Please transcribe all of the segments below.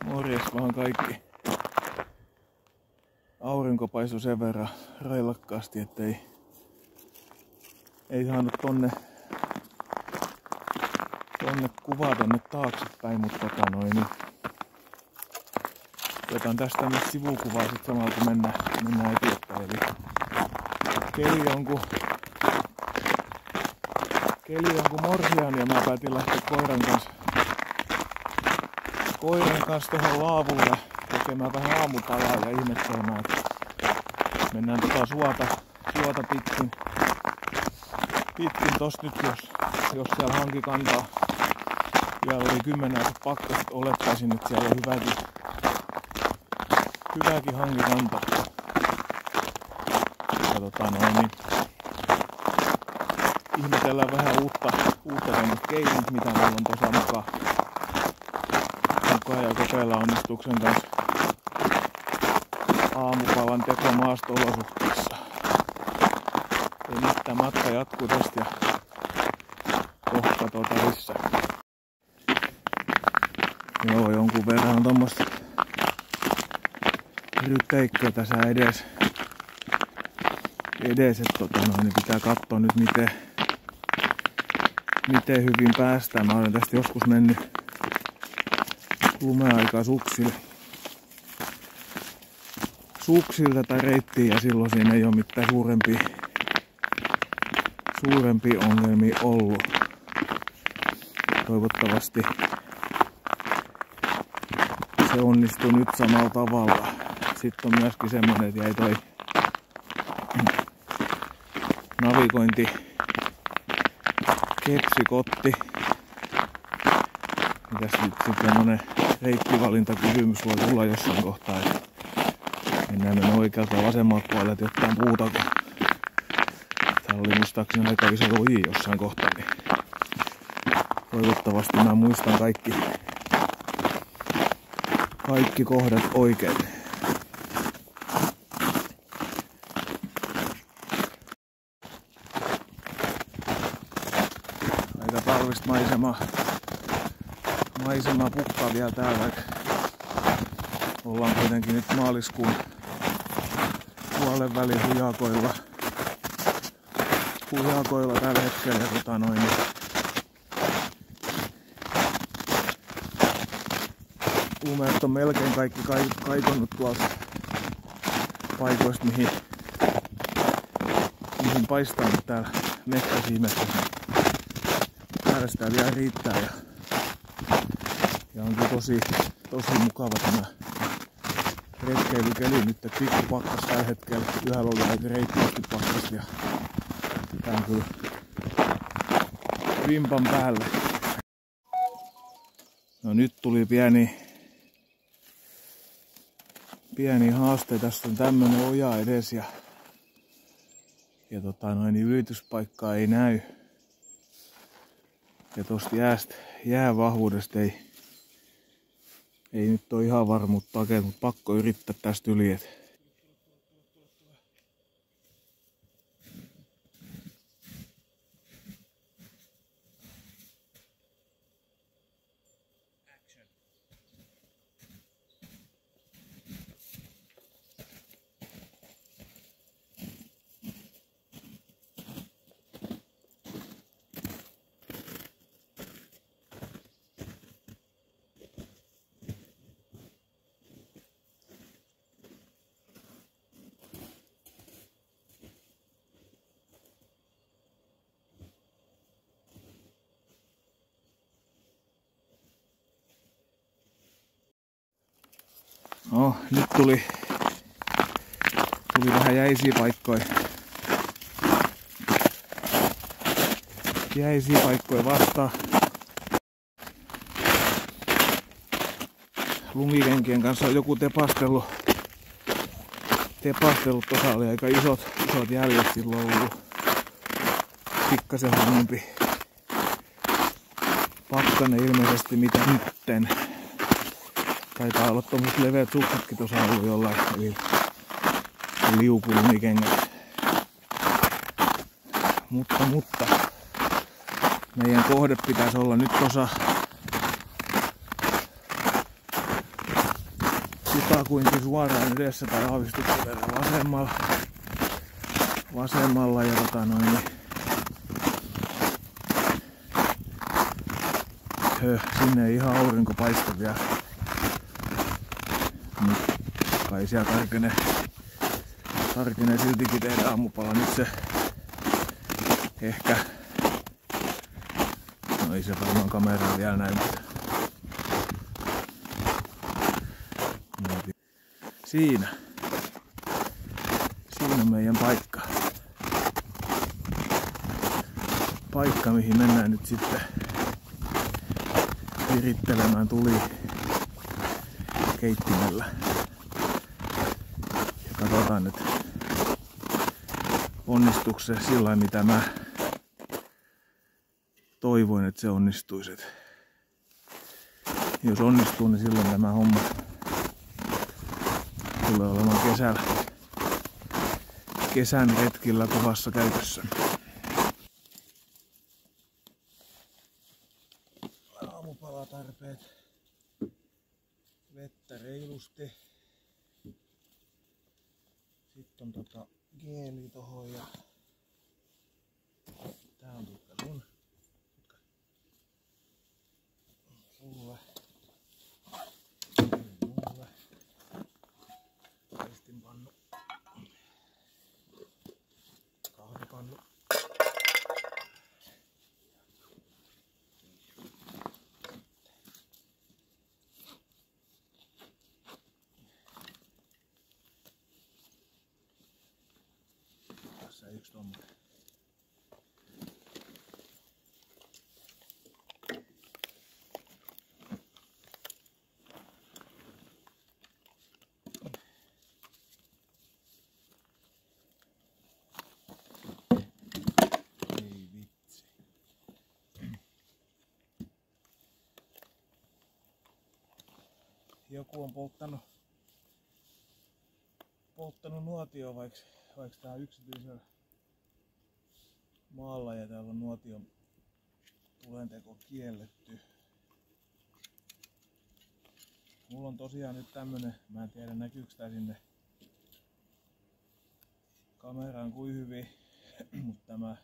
Morjes vaan kaikki. Aurinko paistoi sen verran railakkaasti, ettei saanut tonne kuvaa tonne taaksepäin, mutta otan tästä myös sivukuvaa sit samalla kun mennään eteenpäin. Eli keli on kun morsian ja mä päätin lähteä koiran kanssa tuohon laavulle tekemään vähän aamupalaa ja ihmettelemään, että mennään suota pitkin tosta nyt, jos siellä hanki kantaa. Vielä oli 10 astetta pakkasta, olettaisin, että siellä on hyväkin hanki kantaa. Ja ihmetellään vähän uutta tämmöistä keitintä, mitä meillä on tuossa mukaan ja kokeillaan onnistuksen kanssa aamupalan teko maasto-olosuhteissa. Ja nyt tää matka jatkuu tästä ja kohta lisää. Joo, jonkun verran on tommoista ryteikköä tässä edes, että niin pitää katsoa nyt miten hyvin päästään. Mä olen tästä joskus mennyt lumeaikaa suksilla tätä reittiä ja silloin siinä ei ole mitään suurempia ongelmia ollut. Toivottavasti se onnistuu nyt samalla tavalla. Sitten on myöskin semmonen, että jäi toi navigointi kepsikotti. Mitäs nyt semmonen reittivalintakysymys voi tulla jossain kohtaa, että mennään oikealta ja vasemmalta puolelta jotain puutakin. Täällä oli muistaakseni aika iso loji jossain kohtaa, niin toivottavasti mä muistan kaikki kohdat oikein. Aika talvista maisemaa pukkaa vielä täällä, vaikka ollaan kuitenkin nyt maaliskuun puolen välin hujakoilla tällä hetkellä. Ja lumeet on melkein kaikki kaikonnut tuolta paikoista, mihin paistaa nyt täällä metsäsiimessä. Päästään vielä riittää ja onkin tosi mukava tämä retkeilykeli nyt, että pikkupakkas tällä hetkellä. Yhdellä oli aika reippaasti pakkasta ja tää on kyllä vimpan päälle. No nyt tuli pieni haaste. Tässä on tämmönen oja edes ja ylityspaikkaa ei näy. Ja tosta jäävahvuudesta ei nyt ole ihan varmuutta takea, mutta pakko yrittää tästä yli. No, nyt tuli vähän jäisiä paikkoja. Vastaan. Lumikenkien kanssa on joku tepastellut. Tuossa oli aika isot jäljet silloin ollut. Pikkasen huonompi pakkanen ilmeisesti mitä nytten. Taitaa olla tommoset leveät suksatkin tuossa ollut jollain, eli liukulumikengät. Mutta meidän kohde pitäisi olla nyt tuossa kutakuinkin suoraan edessä tai aavistuksen verran vasemmalla ja sinne ei ihan aurinko paistu vielä. Mut kai siellä tarkenee siltikin tehdä aamupala. Nyt se ehkä, no ei se varmaan kameraa vielä näy, mutta siinä meidän paikka mihin mennään nyt sitten virittelemään tuli keittimellä. Ja katsotaan nyt onnistuuko se sillä mitä mä toivoin, että se onnistuisi. Jos onnistuu, niin silloin tämä homma tulee olemaan kesän retkillä kovassa käytössä. Aamupalatarpeet. Vettä reilusti. Sitten on geeli tohon ja tää on sun. Sulle. Mulle. Paistinpannu. Kahvipannu. Tässä yksi tommonen. Joku on polttanut nuotio, vaikka tää on yksityisellä maalla ja täällä on nuotion tulenteko kielletty. Mulla on tosiaan nyt tämmönen, mä en tiedä näkyykö tää sinne kameraan kuin hyvin, mutta tämä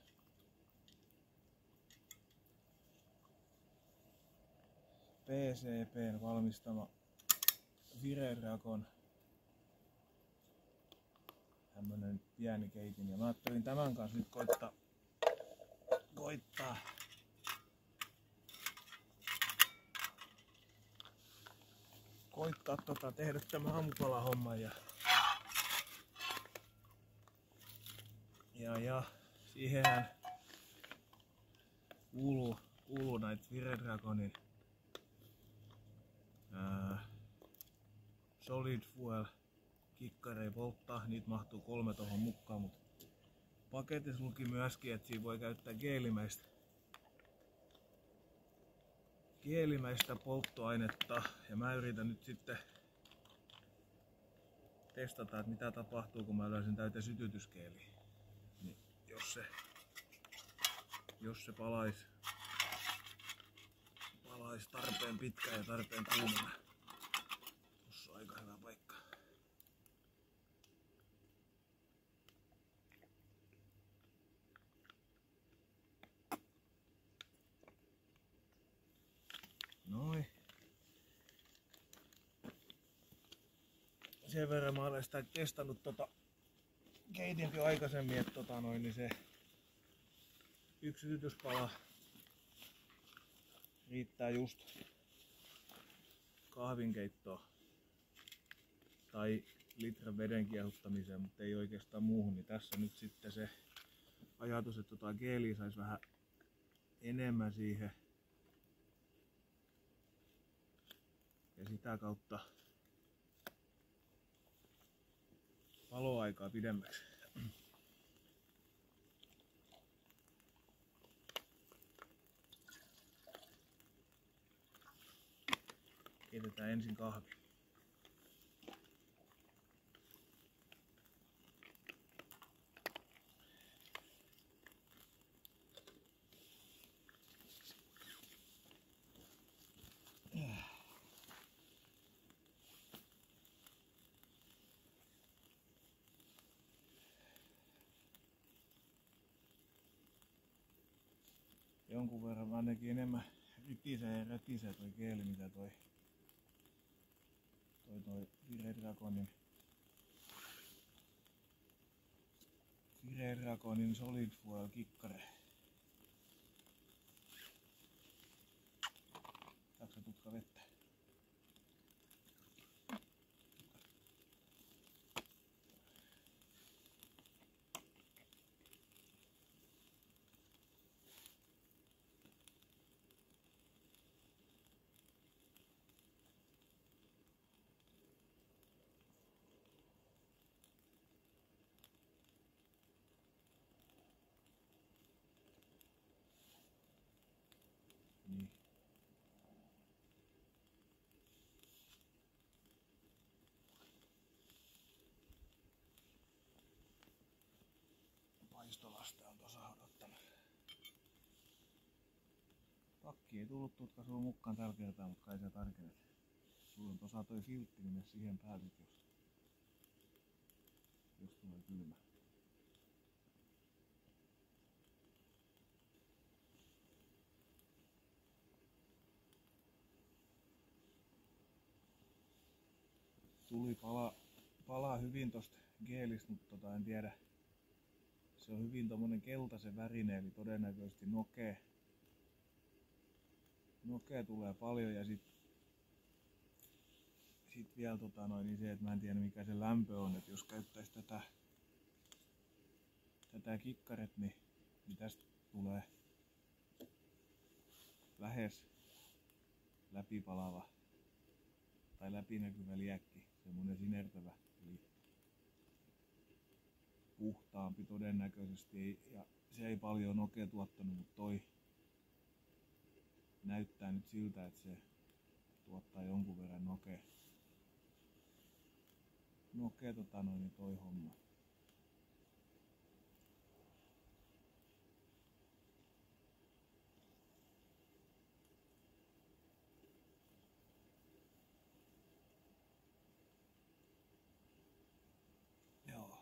PCP:n valmistama Viredragon tämmönen pieni keitin ja mä ajattelin tämän kanssa nyt koittaa tehdä tämä aamupalahomma ja siihenhän kuuluu näitä Viredragonin Solid Fuel kikkareja polttaa, niitä mahtuu 3 tohon mukaan, mutta paketissa luki myöskin, että siinä voi käyttää geelimäistä polttoainetta ja mä yritän nyt sitten testata, että mitä tapahtuu kun mä löysin täyteen sytytysgeeliä. Niin jos se palaisi tarpeen pitkään ja tarpeen kuumana. Tuossa on aika hyvä paikka. Noin. Sen verran mä olen sitä testannut keitin jo aikaisemmin, että niin se yksi sytytyspala riittää just kahvinkeittoon tai litran veden kiehuttamiseen, mutta ei oikeastaan muuhun. Niin tässä nyt sitten se ajatus, että geeliä saisi vähän enemmän siihen ja sitä kautta paloaikaa pidemmäksi. Keitetään ensin kahvi. jonkun verran ainakin enemmän rytisee ja rätisee toi geeli, mitä toi Fire Dragonin Solid Fuel kikkare. Saatko tutka vettä? Niin. Paistolasta on tuossa odottanut. Takki ei tullut tutka sulla mukaan tällä kertaa, mutta kai sä tarkennet. Sulla on tuossa toi filtti, niin siihen päädyt, jos tulee kylmä. Tuli palaa hyvin tosta geelistä, mutta en tiedä. Se on hyvin tommonen keltaisen värinen, eli todennäköisesti nokea tulee paljon ja sit vielä niin se, että mä en tiedä mikä se lämpö on, että jos käyttäis tätä kikkaret, niin tästä tulee lähes läpipalava tai läpinäkyvä liekki, semmonen sinertävä, eli puhtaampi todennäköisesti, ja se ei paljon nokea tuottanut, mutta toi näyttää nyt siltä, että se tuottaa jonkun verran nokea toi homma. Joo.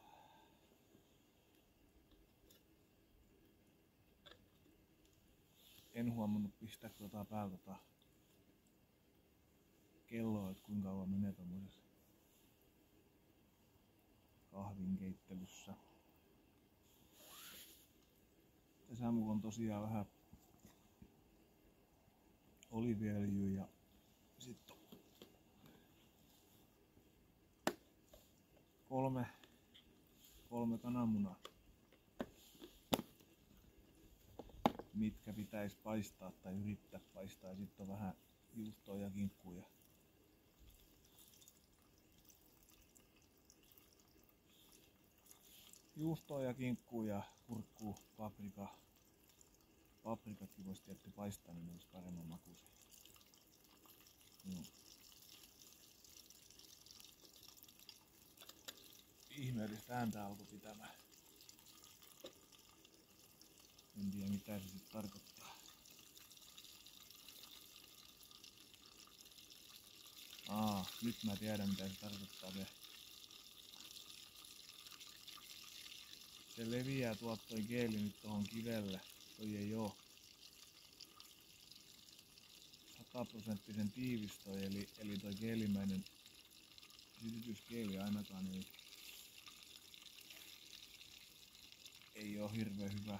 En huomannut pistää päällä kelloa, että kuinka kauan menee tommosessa kahvinkeittelyssä. Tässä mulla on tosiaan vähän oliiviöljyä ja sit on kolme kananmunaa, mitkä pitäisi paistaa tai yrittää paistaa, ja sitten on vähän juustoa ja kinkkuja. Juustoa ja kinkkua ja kurkkuu, paprikatkin voisi tietty paistaa, niin ne olisi paremman makuisia. No. Ihmeellistä ääntä alkoi pitämään. En tiedä mitä se sitten tarkoittaa. Nyt mä tiedän mitä se tarkoittaa. Se leviää tuolta toi geeli nyt tohon kivelle. Toi ei oo 100% tiivis toi, eli toi geelimäinen sytytysgeeli ainakaan ei oo hirveän hyvä.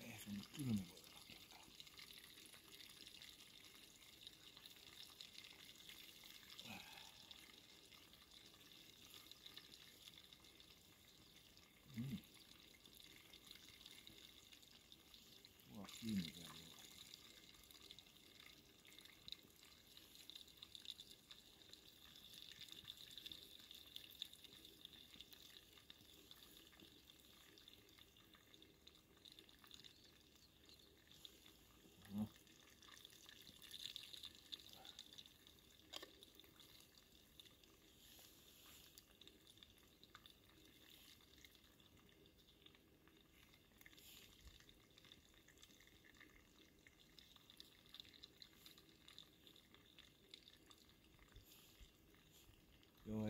Ei se nyt kylmä voi olla. Tuo kiinni vielä. Joo,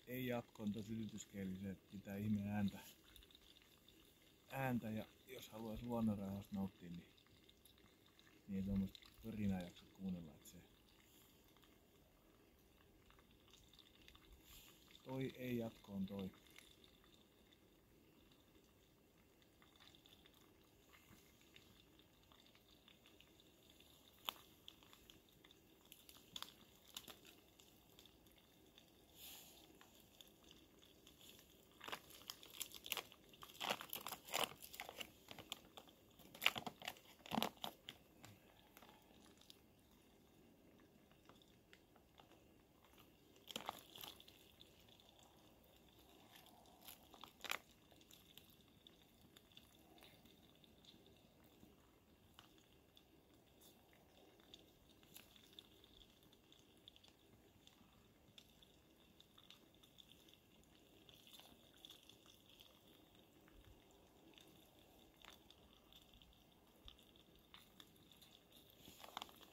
ei ei jatkonta sytytyskeeli, se pitää ihmeen ääntä ja jos haluais luonnonrauhasta nauttia, niin ei tuommoista pörinää jaksa kuunnella, että se toi ei jatkoon toi.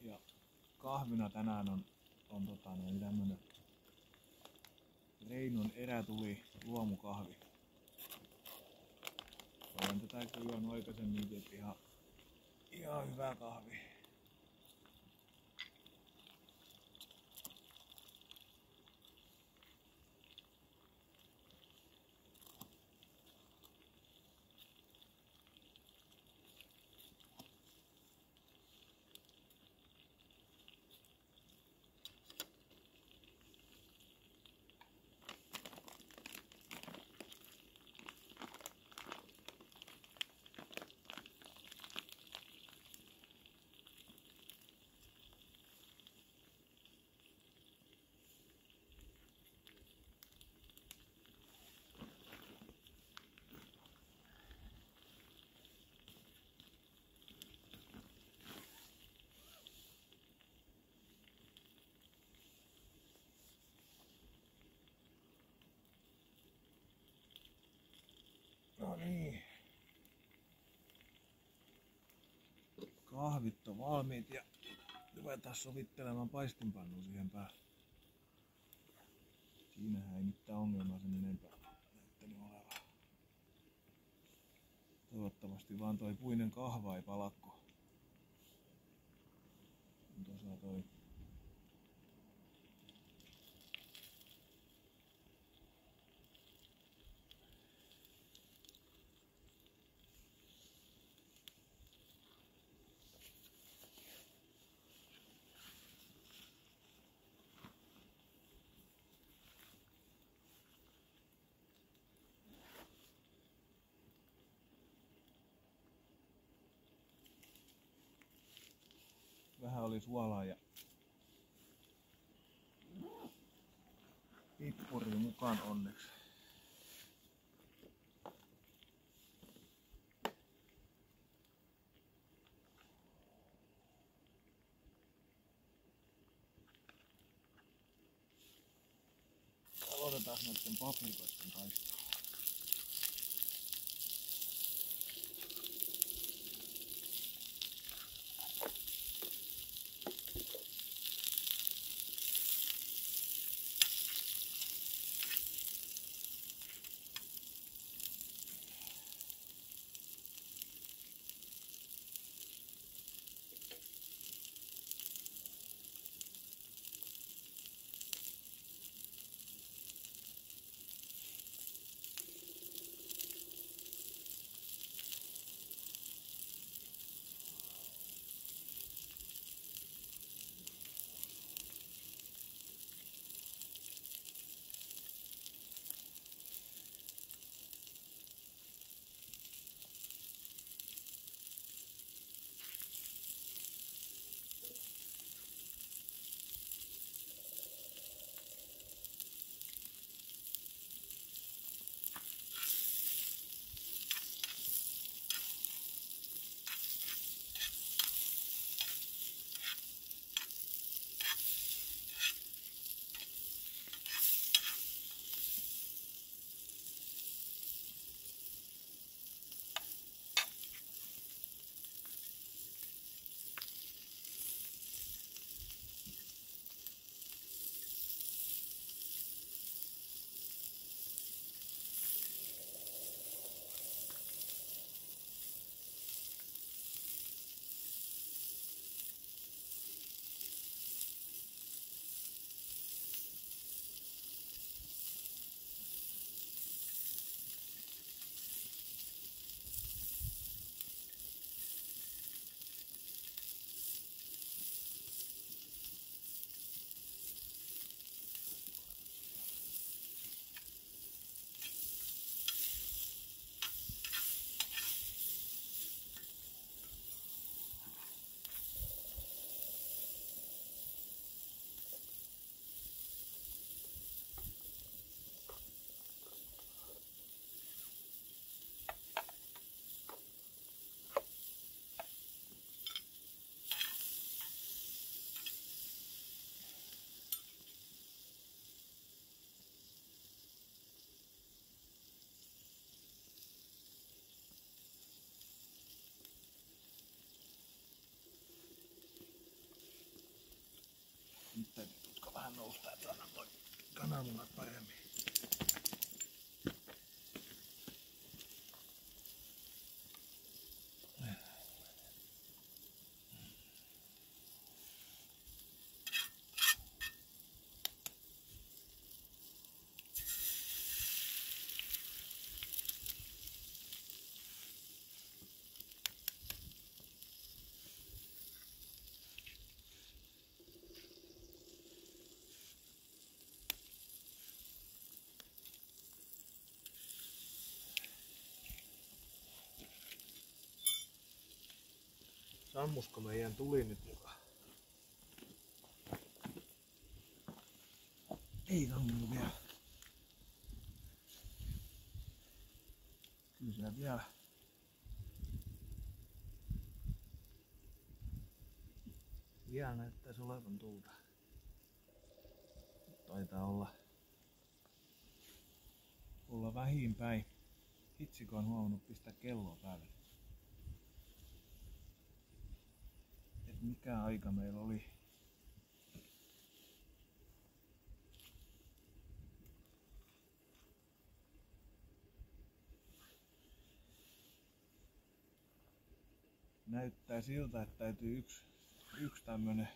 Ja kahvina tänään on tämmönen Reinon erätuli luomukahvi. Olen tätä kyllä juonut aikaisemminkin, että ihan hyvää kahvi. No niin. Kahvit on valmiit ja ruvetaan sovittelemaan paistinpannua siihen päälle. Siinähän ei mitään ongelmaa sen enempää näyttänyt olevan. Toivottavasti vaan toi puinen kahva ei palakko. Tuossa toi vähän oli suolaa ja pippuri mukaan onneksi. Aloitetaan noiden paprikoiden paistoa. kananmunat paremmin. Sammusko meidän tuli nyt muka? Ei sammu vielä. Kyllä siellä vielä näyttäisi olevan tulta. Taitaa olla vähin päin. Hitsikö on huomannut pistää kelloa päälle. Et mikä aika meillä oli? Näyttää siltä, että täytyy yksi tämmönen,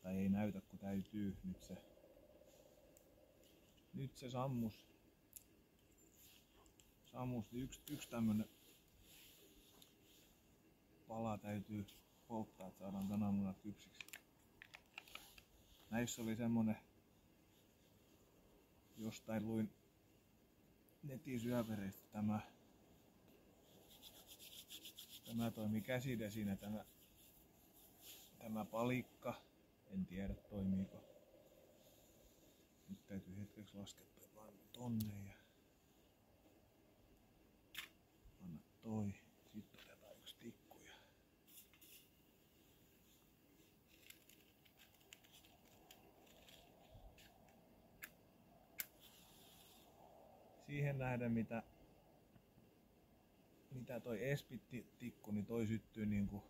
tai ei näytä kun täytyy, nyt se sammus, niin yksi tämmönen pala täytyy polttaa, että saadaan kananmunat kypsiksi. Näissä oli semmonen, jostain luin netin syövereistä tämä toimii käsidesinä tämä palikka. En tiedä toimiiko. Nyt täytyy hetkeksi laskea toi pannu tonne ja panna toi. Sitten otetaan yksi tikku ja siihen nähden mitä toi Espit-tikku, niin toi syttyy niinku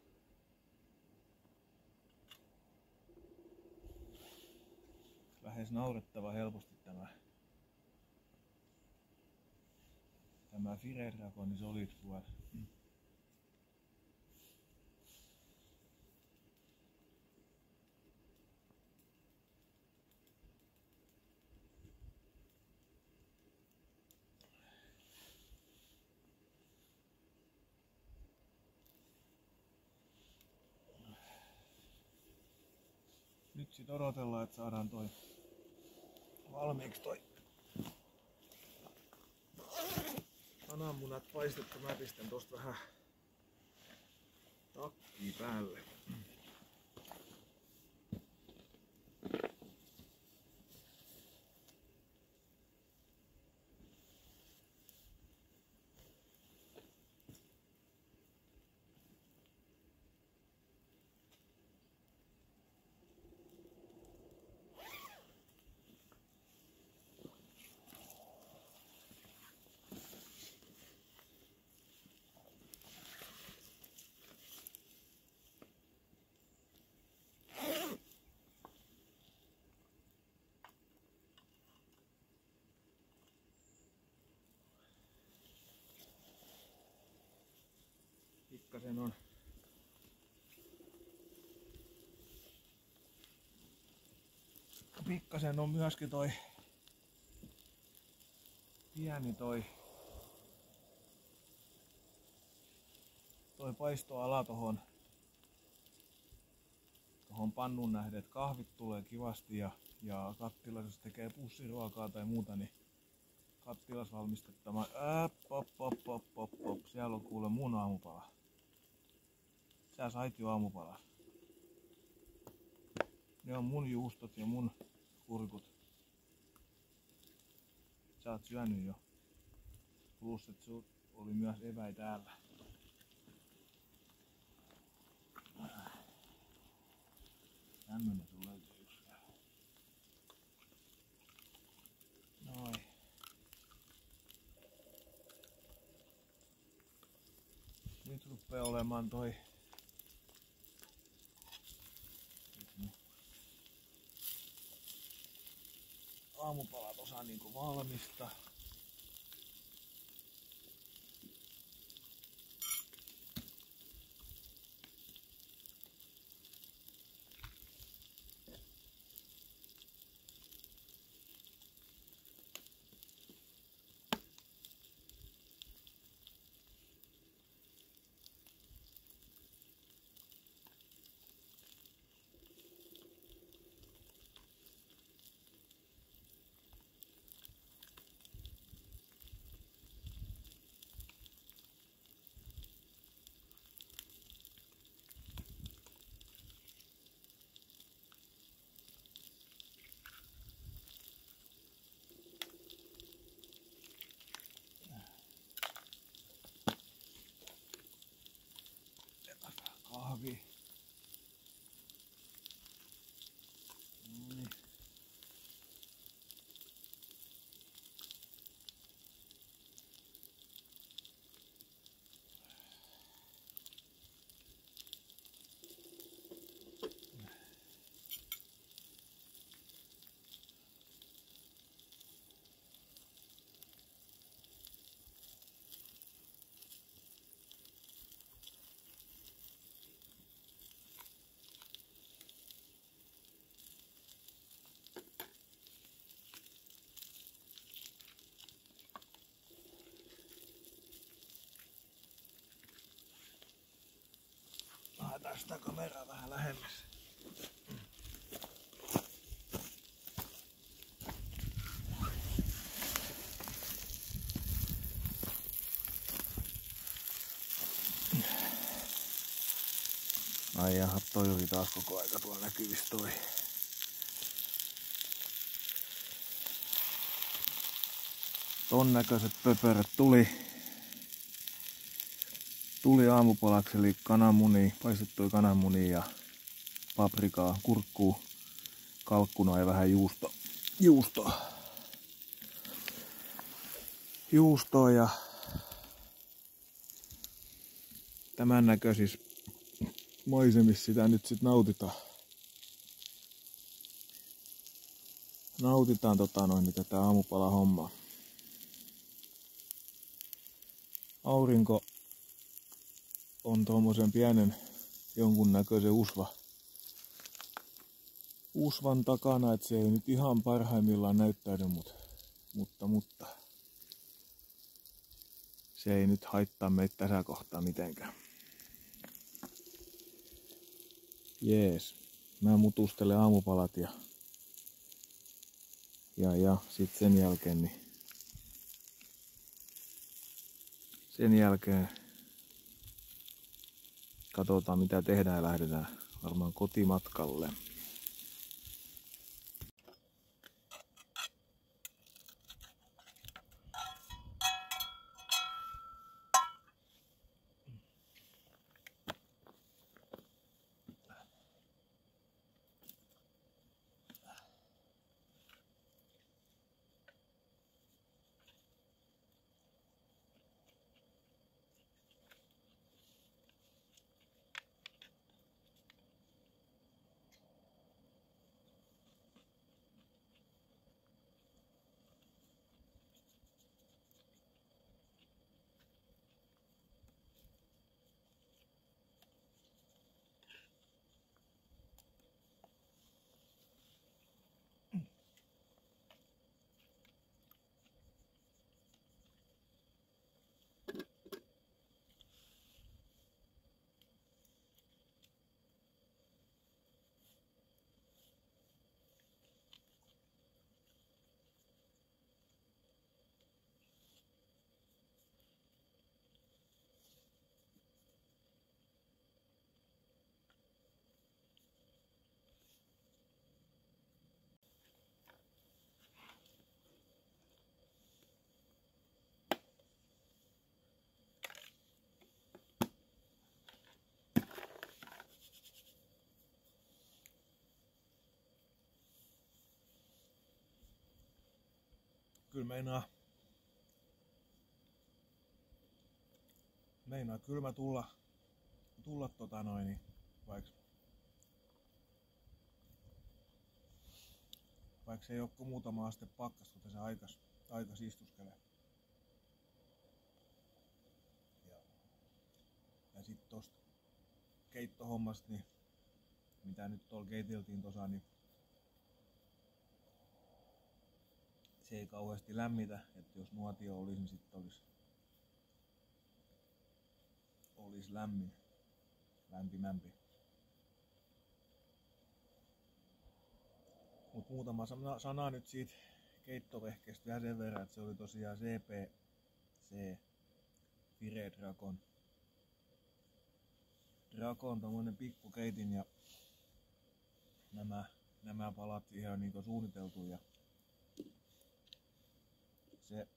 lähes naurettava helposti tämä Fire Dragon Solid Fuel. Nyt sit odotellaan, että saadaan toi valmiiksi toi kananmunat paistettu. Mä pistän tosta vähän takkia päälle. Pikkasen on myöskin toi pieni toi paistoala tohon pannun nähden, että kahvit tulee kivasti ja kattilas jos tekee pussiruokaa tai muuta, niin kattilas valmistettava. Siellä on kuule mun aamupala. Sä sait jo aamupalaa. Ne on mun juustot ja mun kurkut. Sä oot syönyt jo. Plus, että sulla oli myös eväi täällä. Tämmönen sulla löytyy yksi. Noin. Nyt rupeaa olemaan toi osa niinku valmista. Kahvi. Laitetaan sitä kameraa vähän lähemmäs. Ai jaha, toi oli taas koko aika tuolla näkyvissä toi. Ton näköiset pöpöröt tuli aamupalaksi, eli kananmunia, paistettuja kananmunia ja paprikaa, kurkkuu, kalkkunaa ja vähän juustoa ja tämän näköisissä maisemissa sitä nyt sit nautitaan. Nautitaan tätä aamupalahommaa. Aurinko on tuommoisen pienen jonkunnäköisen usvan takana, että se ei nyt ihan parhaimmillaan näyttäydy, mutta se ei nyt haittaa meitä tässä kohtaa mitenkään. Jees, mä mutustelen aamupalat ja sit sen jälkeen katsotaan mitä tehdään ja lähdetään varmaan kotimatkalle. Kyllä meinaa kylmä tulla vaikka vaikka se ei ole muutama aste pakkasta, mutta se aikas istuskelee. Ja sitten tosta keittohommasta, niin mitä nyt tuolla keiteltiin tuossa, niin se ei kauheasti lämmitä, että jos nuotio olisi, niin sitten olisi lämpimämpi. Mut muutama sana nyt siitä keittovehkeestä vielä sen verran, että se oli tosiaan CPC Fire Dragon tommonen pikkukeitin ja nämä palat ihan niinku suunniteltu ja se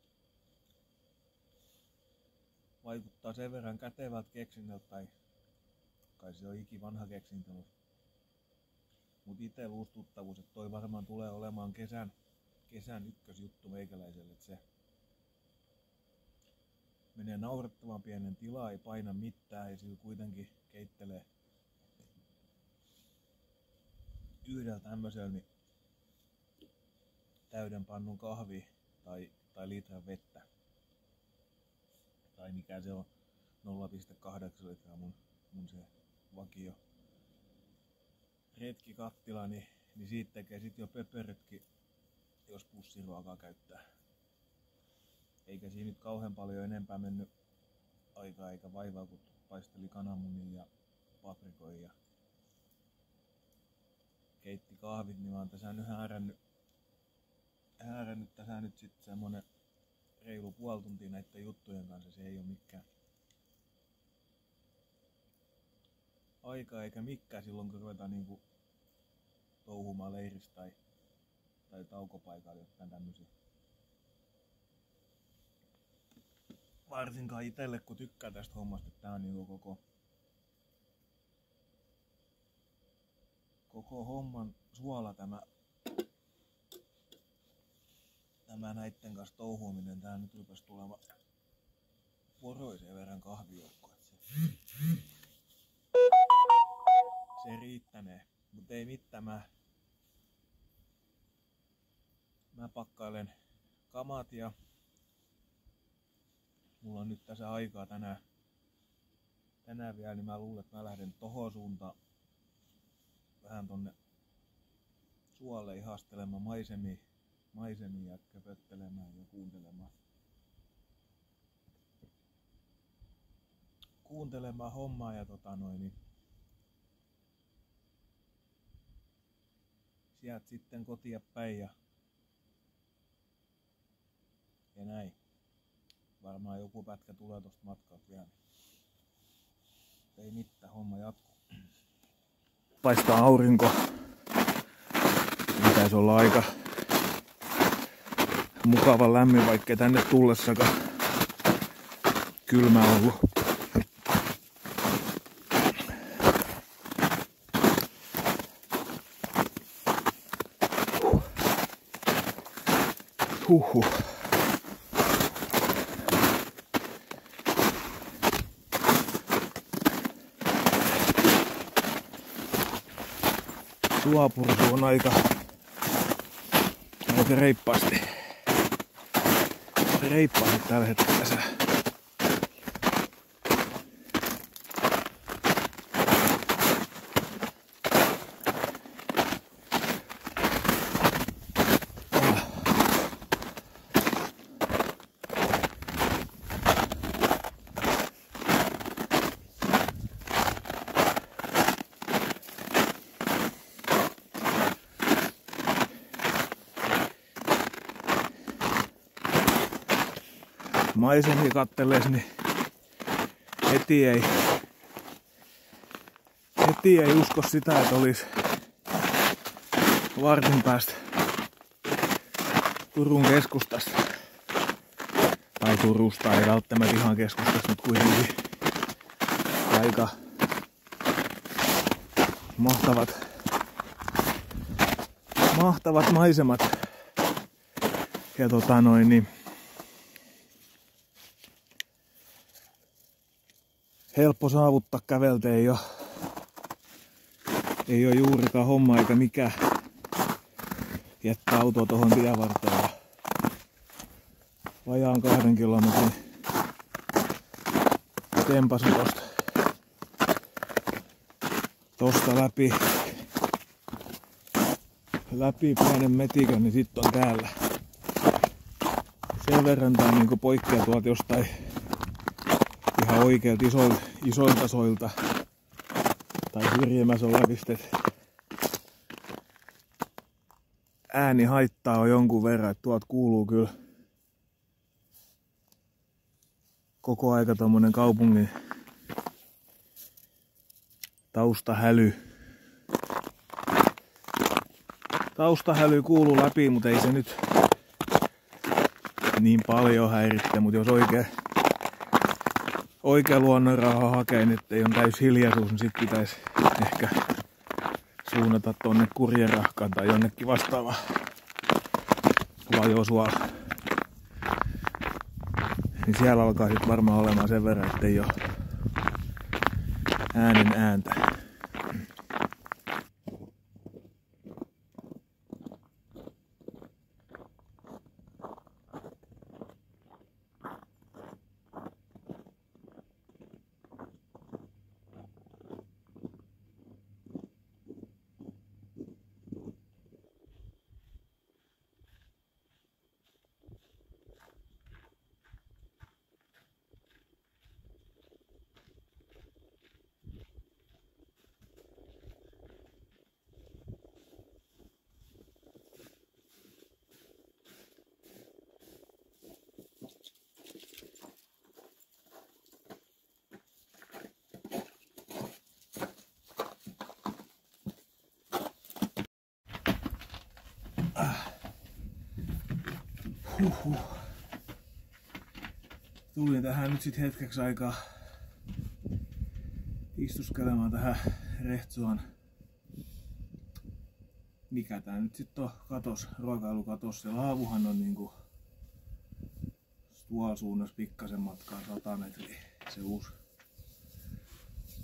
vaikuttaa sen verran kätevältä keksinnöltä, tai kai se on ikivanha keksintö, mut ite uusi tuttavuus, että toi varmaan tulee olemaan kesän ykkösjuttu meikäläiselle, että se menee naurettavan pienen tilaa, ei paina mitään ja sillä kuitenkin keittelee yhdellä tämmöisellä niin täyden pannun kahvi tai litran vettä. Tai mikä se on, 0,8 litraa mun se vakio retkikattila, niin siitä tekee sit jo pöpörötkin, jos pussiruokaa käyttää. Eikä siinä nyt kauhean paljon enempää mennyt aikaa eikä vaivaa, kun paisteli kananmunia ja paprikoja ja keitti kahvit, niin mä oon tässä nyt häärännyt tässä nyt sit semmonen reilu puoli tuntia näiden juttujen kanssa. Se ei oo mikään aika eikä mikään silloin, kun ruvetaan niinku touhumaan leirissä tai taukopaikalla jotain tämmösiä. Varsinkaan itelle, kun tykkää tästä hommasta, että tää on niinku koko homman suola tämä näitten kanssa touhuuminen. Tää nyt rupes tulemaan poroiseen verran kahvijoukkoa. Se riittänee, mutta ei mitään. Mä pakkailen kamat ja mulla on nyt tässä aikaa tänään vielä, niin mä luulen, että mä lähden tohon suuntaan vähän tonne suolle ihastelemaan maisemia ja köpöttelemään ja kuuntelemaan hommaa ja niin sieltä sitten kotia päin ja näin. Varmaan joku pätkä tulee tosta matkalta vielä. Ei mitään, homma jatkuu. Paistaa aurinko. Pitäisi olla aika mukava lämmin, vaikkei tänne tullessakaan kylmä ollut. Huhhuh. Suopursu on aika reippaasti tällä hetkellä se. Maisemia kattelees, niin heti ei usko sitä, että olisi vartin päästä Turun keskustasta. Tai Turusta, ei välttämättä ihan keskustasta, mutta kuitenkin aika mahtavat maisemat. Ja niin helppo saavuttaa käveltä, ei ole juurikaan homma eikä mikään jättää autoa tuohon tien varteen ja vajaan 2 kilometrin tempasin tosta läpi pienen metikön, niin sit on täällä. Sen verran tää niinku poikkeaa tuolta jostain ihan oikeilta isoilta soilta tai Syrjämäessä olevista. Ääni haittaa on jonkun verran, että tuolta kuuluu kyllä koko aika tommonen kaupungin taustahäly. Taustahäly kuuluu läpi, mutta ei se nyt niin paljon häiritse, mutta jos oikea luonnonrauha hakee, niin ettei on täys hiljaisuus, niin sit pitäisi ehkä suunnata tonne Kurjenrahkaan tai jonnekin vastaavaan lajosuolaan. Niin siellä alkaa sit varmaan olemaan sen verran, ettei oo äänen ääntä. Tulin tähän nyt sit hetkeksi aikaa istuskelemaan tähän Rehtsuan. Mikä tää nyt sit on katos, ruokailukatos. Se laavuhan on niinku tuolla suunnassa pikkasen matkaa 100 metriä. Se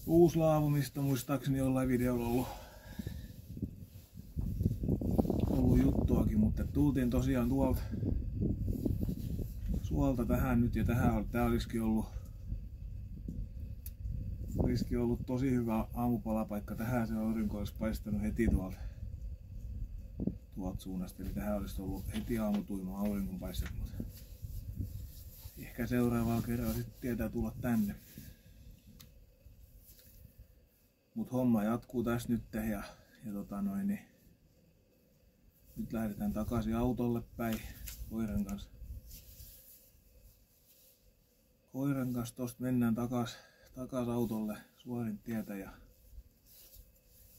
uusi laavu, mistä muistaakseni jollain videolla ollut juttuakin, mutta tultiin tosiaan suolta tähän nyt ja tää olisikin ollut tosi hyvä aamupalapaikka. Tähän se aurinko olisi paistanut heti tuolta suunnasta, eli tähän olisi ollut heti aamutuima auringonpaiste, mutta ehkä seuraavalla kerralla sitten tietää tulla tänne. Mut homma jatkuu tässä nyt ja nyt lähdetään takaisin autolle päin koiran kanssa. Koiran kanssa tosta mennään takas autolle suorin tietä ja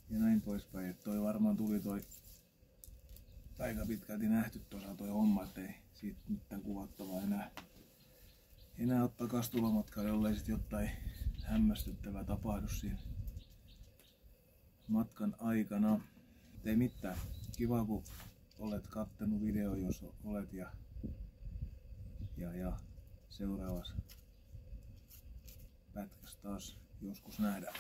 näin poispäin. Et toi varmaan tuli toi aika pitkälti nähty tuossa toi homma, ettei siitä mitään kuvattavaa enää ole takas tulomatkalle, jollei sit jotain hämmästyttävää tapahdu siinä matkan aikana. Ei mitään. Kiva kun olet kattonut video, jos olet ja seuraavassa pätkässä taas joskus nähdään.